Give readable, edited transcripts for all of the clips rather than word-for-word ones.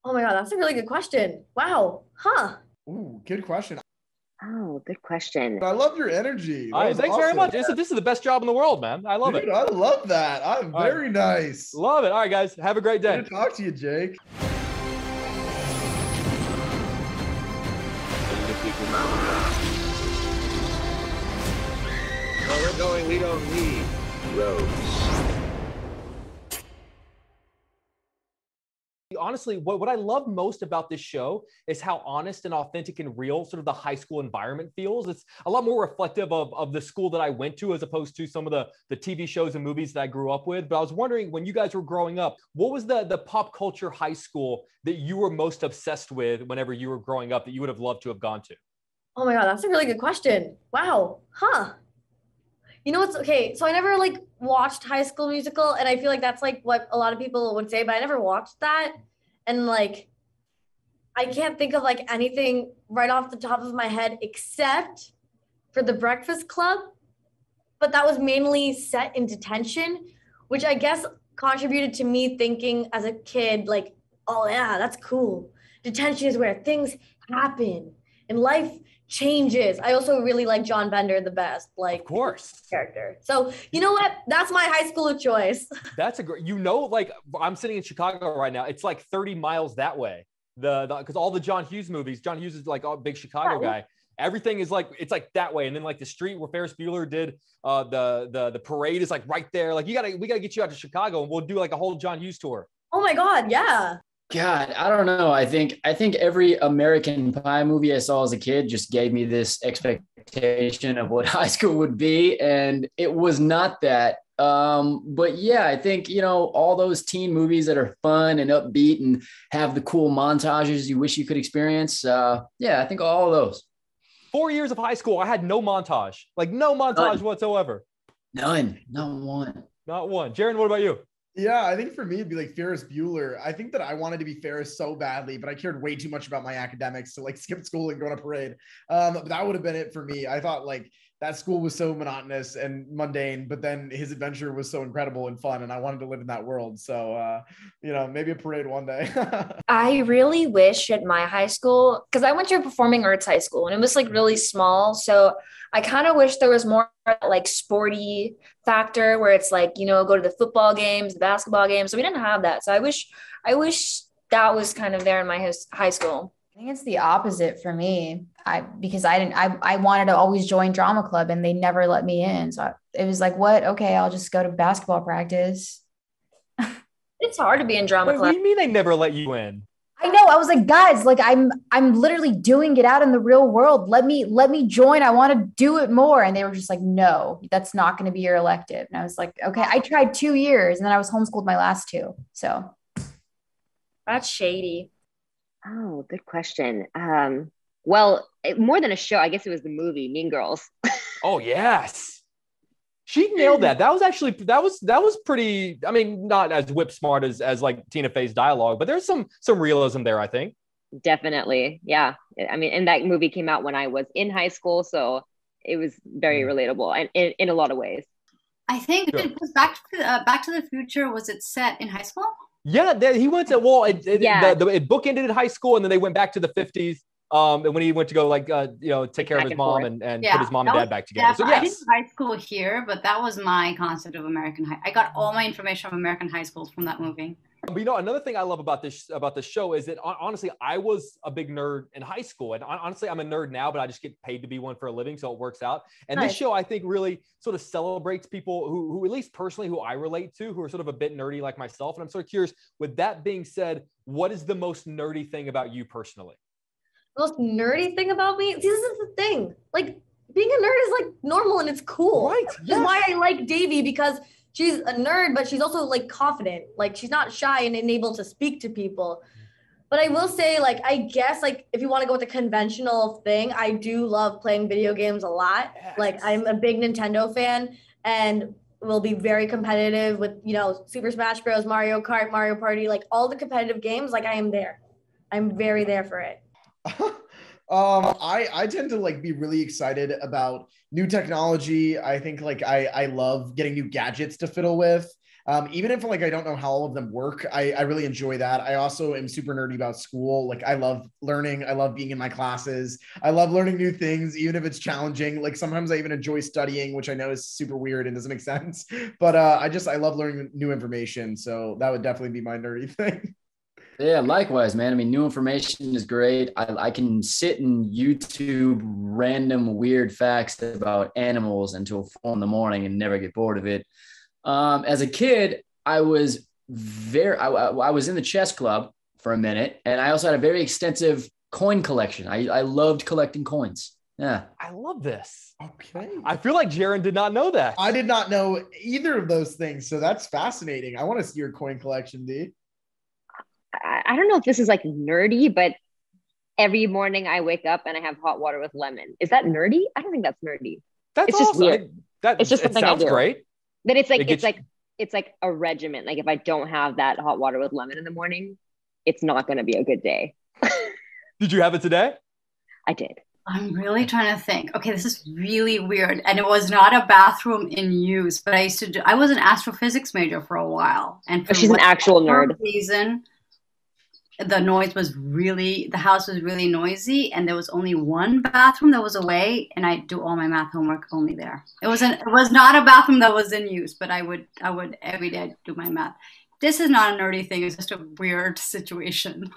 Oh my God, that's a really good question. Wow. Huh. Ooh, good question. Oh, good question. I love your energy. All That right, was thanks very awesome. much. This is the best job in the world, man. I love it. Dude, I love that. I'm All right, very nice. love it. All right, guys, have a great day. Good to talk to you, Jake. Where we're going, we don't need roads. Honestly, what I love most about this show is how honest and authentic and real sort of the high school environment feels. It's a lot more reflective of the school that I went to as opposed to some of the TV shows and movies that I grew up with. But I was wondering, when you guys were growing up, what was the pop culture high school that you were most obsessed with whenever you were growing up that you would have loved to have gone to? Oh my God, that's a really good question. Wow. Huh. You know what's okay? So I never like watched High School Musical, and I feel like that's like what a lot of people would say, but I never watched that. And like I can't think of like anything right off the top of my head except for The Breakfast Club, but that was mainly set in detention, which I guess contributed to me thinking as a kid, like, oh yeah, that's cool. Detention is where things happen and life changes. I also really like John Bender the best, like Of course. character. So you know what? That's my high school choice. That's a great, like I'm sitting in Chicago right now. It's like 30 miles that way. Because all the John Hughes movies, John Hughes is like a big Chicago guy. Everything is like, it's like that way. And then like the street where Ferris Bueller did the parade is like right there. Like we gotta get you out to Chicago and we'll do like a whole John Hughes tour. Oh my God, yeah. God, I don't know. I think every American Pie movie I saw as a kid just gave me this expectation of what high school would be, and it was not that. But yeah, I think, all those teen movies that are fun and upbeat and have the cool montages you wish you could experience. Yeah, I think all of those. 4 years of high school, I had no montage, like no montage whatsoever. None, not one. Not one. Jaren, what about you? Yeah, I think for me, it'd be like Ferris Bueller. I think that I wanted to be Ferris so badly, but I cared way too much about my academics to like skip school and go on a parade. But that would have been it for me. I thought like that school was so monotonous and mundane, but then his adventure was so incredible and fun, and I wanted to live in that world. So, maybe a parade one day. I really wish at my high school, because I went to a performing arts high school and it was like really small. So I kind of wish there was more like sporty factor where it's like, go to the football games, the basketball games. So we didn't have that. So I wish that was kind of there in my high school. I think it's the opposite for me. Because I wanted to always join drama club and they never let me in. So it was like, what? Okay, I'll just go to basketball practice. It's hard to be in drama Wait, club. what do you mean they never let you in? I know. I was like, guys, like I'm literally doing it out in the real world. Let me join. I want to do it more. And they were just like, no, that's not going to be your elective. And I was like, okay, I tried 2 years and then I was homeschooled my last 2. So That's shady. Oh, good question. Well, more than a show, I guess it was the movie Mean Girls. Oh yes, she nailed that. That was pretty. I mean, not as whip smart as like Tina Fey's dialogue, but there's some realism there, I think. Definitely, yeah. I mean, and that movie came out when I was in high school, so it was very relatable and in a lot of ways. I think it was Back to the Future. Was it set in high school? Yeah, he went to it bookended in high school, and then they went back to the 50s. And when he went to go take care of his mom and put his mom and dad back together. So yes. I did high school here, but that was my concept of American high. I got all my information from American high schools from that movie. But another thing I love about this show is that honestly, I was a big nerd in high school, and honestly, I'm a nerd now, but I just get paid to be one for a living, so it works out. And This show, I think, really sort of celebrates people who at least personally, who I relate to, who are sort of a bit nerdy like myself. And I'm sort of curious. With that being said, what is the most nerdy thing about you personally? The most nerdy thing about me, see, this is the thing. Like being a nerd is like normal and it's cool. Right. That's why I like Davy, because she's a nerd, but she's also like confident. Like she's not shy and able to speak to people. But I will say, like, I guess, like, if you want to go with the conventional thing, I do love playing video games a lot. Yes. Like, I'm a big Nintendo fan and will be very competitive with, Super Smash Bros, Mario Kart, Mario Party, like all the competitive games. Like I am there. I'm very there for it. I tend to like be really excited about new technology. I think like I love getting new gadgets to fiddle with. Even if like I don't know how all of them work, I really enjoy that. I also am super nerdy about school. Like I love learning. I love being in my classes. I love learning new things, even if it's challenging. Like sometimes I even enjoy studying, which I know is super weird and doesn't make sense. But I love learning new information. So that would definitely be my nerdy thing. Yeah, likewise, man. I mean, new information is great. I can sit and YouTube random weird facts about animals until 4 a.m. and never get bored of it. As a kid, I was I was in the chess club for a minute, and I also had a very extensive coin collection. I loved collecting coins. Yeah. I love this. Okay. I feel like Jaren did not know that. I did not know either of those things. So that's fascinating. I want to see your coin collection, D. I don't know if this is like nerdy, but every morning I wake up and I have hot water with lemon. Is that nerdy? I don't think that's nerdy. That's it's awesome. just weird. It's just something I do. Great. But it's like a regimen. Like if I don't have that hot water with lemon in the morning, it's not going to be a good day. Did you have it today? I did. I'm really trying to think. Okay, this is really weird. And it was not a bathroom in use, but I was an astrophysics major for a while. And for she's an actual nerd. Reason, the house was really noisy, and there was only one bathroom that was away, and I do all my math homework only there. It was not a bathroom that was in use, but I would every day do my math. This is not a nerdy thing. It's just a weird situation.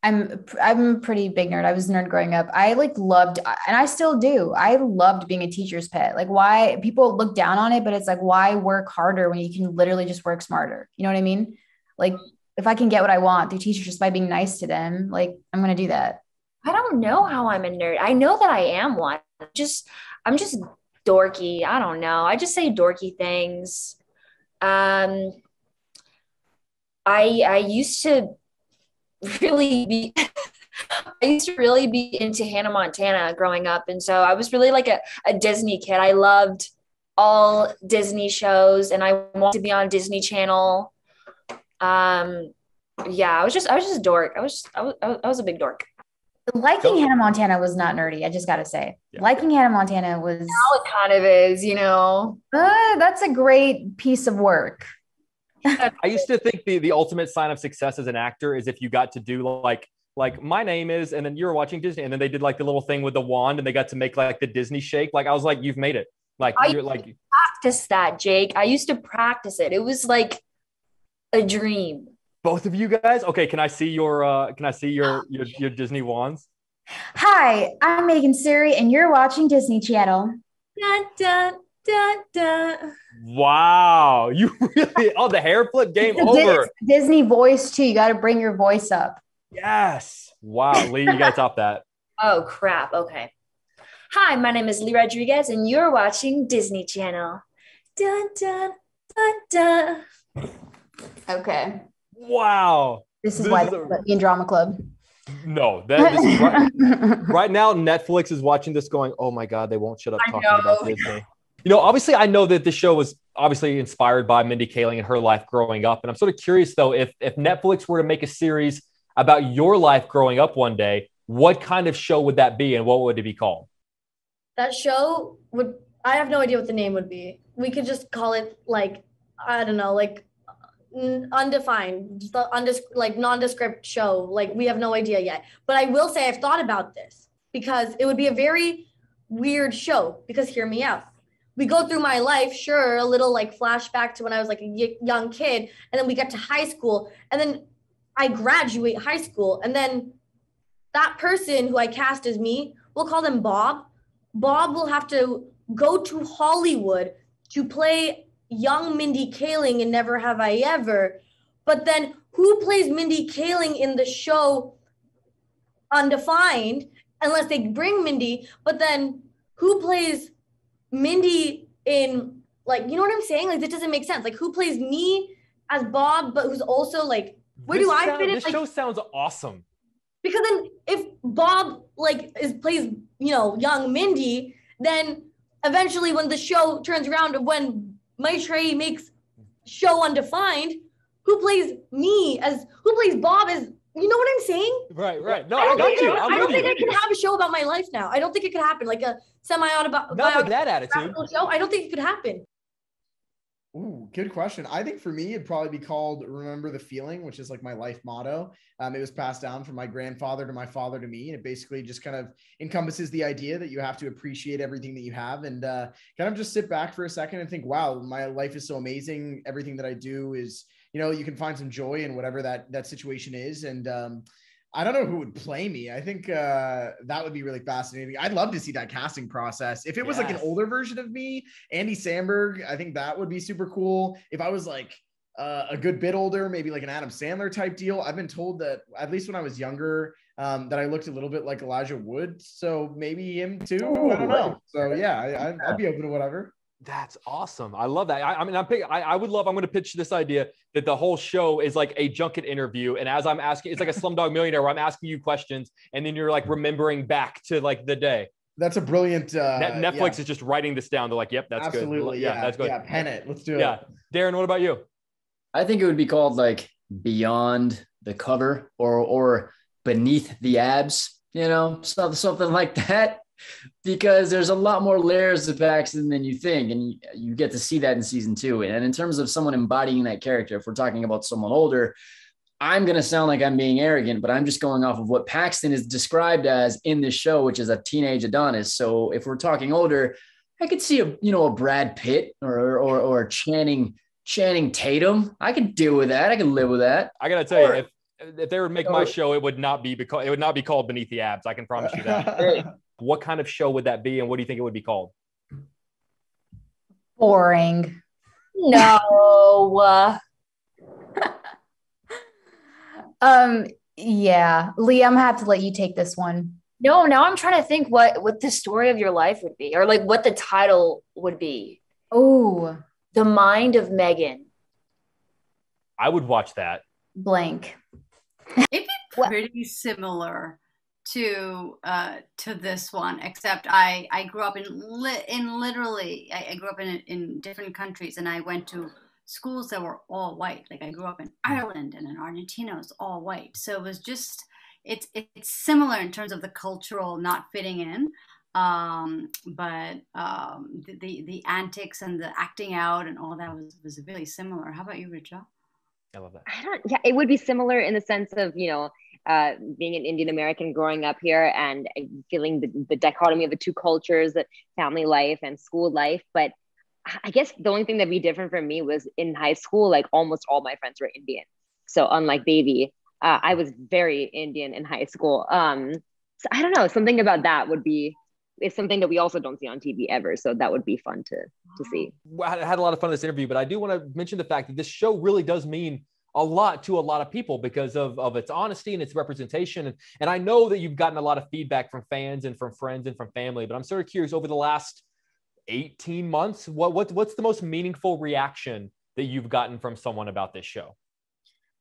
I'm a pretty big nerd. I was a nerd growing up. I loved, and I still do. I loved being a teacher's pet. Like why people look down on it, but it's like, why work harder when you can literally just work smarter? You know what I mean? Like if I can get what I want through teachers just by being nice to them, like I'm going to do that. I don't know how I'm a nerd. I know that I am one. I'm just dorky. I don't know. I just say dorky things. I used to really be into Hannah Montana growing up, and so I was really like a Disney kid. I loved all Disney shows, and I wanted to be on Disney Channel. I was just a dork. I was a big dork. Liking Hannah Montana was not nerdy. I just got to say, liking Hannah Montana was. Now it kind of is, you know. That's a great piece of work. I used to think the ultimate sign of success as an actor is if you got to do like my name is, and then you were watching Disney, and then they did like the little thing with the wand, and they got to make like the Disney shake. Like I was like, you've made it. Like you're like practice that, Jake. I used to practice it. It was like a dream. Both of you guys? Okay, can I see your Disney wands? Hi, I'm Megan Suri, and you're watching Disney Channel. Dun, dun, dun, dun. Wow, you really the hair flip game over. Disney voice too. You got to bring your voice up. Yes. Wow, Lee, you got to top that. Oh crap. Okay. Hi, my name is Lee Rodriguez, and you're watching Disney Channel. Dun dun dun dun. Okay. Wow. This is why they put me in drama club. No, this is right now. Netflix is watching this, going, "Oh my God, they won't shut up talking about Disney." You know, obviously, I know that the show was obviously inspired by Mindy Kaling and her life growing up, and I'm sort of curious though, if Netflix were to make a series about your life growing up one day, what kind of show would that be, and what would it be called? That show I have no idea what the name would be. We could just call it like, I don't know, like undefined, like nondescript show. Like we have no idea yet. But I will say I've thought about this because it would be a very weird show, because hear me out. We go through my life, sure, a little like flashback to when I was like a young kid, and then we get to high school, and then I graduate high school, and then that person who I cast as me, we'll call them Bob. Bob will have to go to Hollywood to play young Mindy Kaling in Never Have I Ever. But then who plays Mindy Kaling in the show Undefined, unless they bring Mindy, but then who plays Mindy in, like, you know what I'm saying? Like, that doesn't make sense. Like, who plays me as Bob, but who's also like, where do I fit in? This like, show sounds awesome. Because then if Bob plays, you know, young Mindy, then eventually when the show turns around, when Maitreyi makes show Undefined, who plays Bob as You know what I'm saying? Right. No, I I don't got think, you. I don't think I can have a show about my life now. I don't think it could happen. Like a Not with that attitude. show. I don't think it could happen. Ooh, good question. I think for me, it'd probably be called Remember the Feeling, which is like my life motto. It was passed down from my grandfather to my father to me. And it basically just kind of encompasses the idea that you have to appreciate everything that you have and kind of just sit back for a second and think, wow, my life is so amazing. Everything that I do is, you can find some joy in whatever that situation is. And I don't know who would play me. I think that would be really fascinating. I'd love to see that casting process. If it was like an older version of me, Andy Samberg, I think that would be super cool. If I was like a good bit older, maybe like an Adam Sandler type deal. I've been told that at least when I was younger, that I looked a little bit like Elijah Wood. So maybe him too. I don't know. So yeah, I'd be open to whatever. That's awesome. I love that. I'm going to pitch this idea that the whole show is like a junket interview. And as I'm asking, it's like a Slumdog Millionaire where I'm asking you questions and then you're like remembering back to like the day. That's a brilliant. Netflix is just writing this down. They're like, yep, that's absolutely good. Yeah, that's good. Yeah, pen it. Let's do it. Yeah. Darren, what about you? I think it would be called like Beyond the Cover or Beneath the Abs, something like that. Because there's a lot more layers to Paxton than you think. And you get to see that in season 2. And in terms of someone embodying that character, if we're talking about someone older, I'm going to sound like I'm being arrogant, but I'm just going off of what Paxton is described as in this show, which is a teenage Adonis. So if we're talking older, I could see a Brad Pitt or Channing Tatum. I could deal with that. I can live with that. I got to tell you, if they would make my show, it would not be called Beneath the Abs. I can promise you that. What kind of show would that be, and what do you think it would be called? Boring. No. Yeah. Lee, I'm gonna have to let you take this one. No, now I'm trying to think what the story of your life would be, or like what the title would be. Oh, The Mind of Megan. I would watch that. Blank. It'd be pretty similar to this one, except I grew up I grew up in different countries, and I went to schools that were all white. Like I grew up in Ireland, and in Argentina it was all white. So it was just it's similar in terms of the cultural not fitting in, but the antics and the acting out and all that was really similar. How about you, Richa? I love that. It would be similar in the sense of, being an Indian American growing up here and feeling the dichotomy of the two cultures, the family life and school life. But I guess the only thing that'd be different for me was in high school, like almost all my friends were Indian. So unlike Baby, I was very Indian in high school. So I don't know, something about that is something that we also don't see on TV ever. So that would be fun to see. I had a lot of fun in this interview, but I do want to mention the fact that this show really does mean a lot to a lot of people because of its honesty and its representation. And I know that you've gotten a lot of feedback from fans and from friends and from family, but I'm sort of curious, over the last 18 months, what's the most meaningful reaction that you've gotten from someone about this show?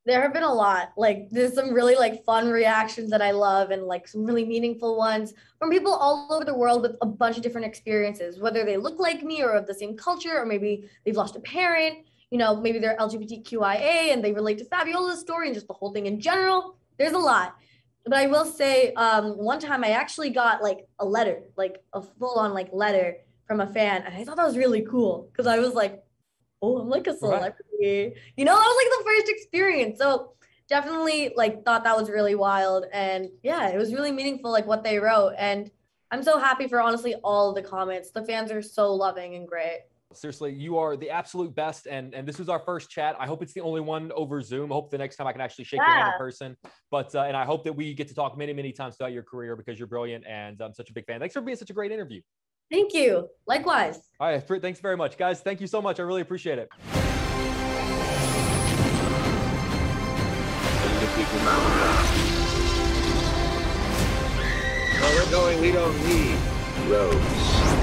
There have been a lot. Like there's some really like fun reactions that I love, and like some really meaningful ones from people all over the world with a bunch of different experiences, whether they look like me or of the same culture, or maybe they've lost a parent, maybe they're LGBTQIA and they relate to Fabiola's story and just the whole thing in general. There's a lot. But I will say one time I actually got like a letter, like a full on like letter from a fan. And I thought that was really cool because I was like, oh, I'm like a celebrity. Right. That was like the first experience. So definitely like thought that was really wild. And yeah, it was really meaningful, like what they wrote. And I'm so happy for honestly all of the comments. The fans are so loving and great. Seriously, you are the absolute best. And this was our first chat. I hope it's the only one over Zoom. I hope the next time I can actually shake your hand in person. But and I hope that we get to talk many, many times throughout your career because you're brilliant. And I'm such a big fan. Thanks for being such a great interview. Thank you. Likewise. All right. Thanks very much, guys. Thank you so much. I really appreciate it. Where we're going, we don't need roads.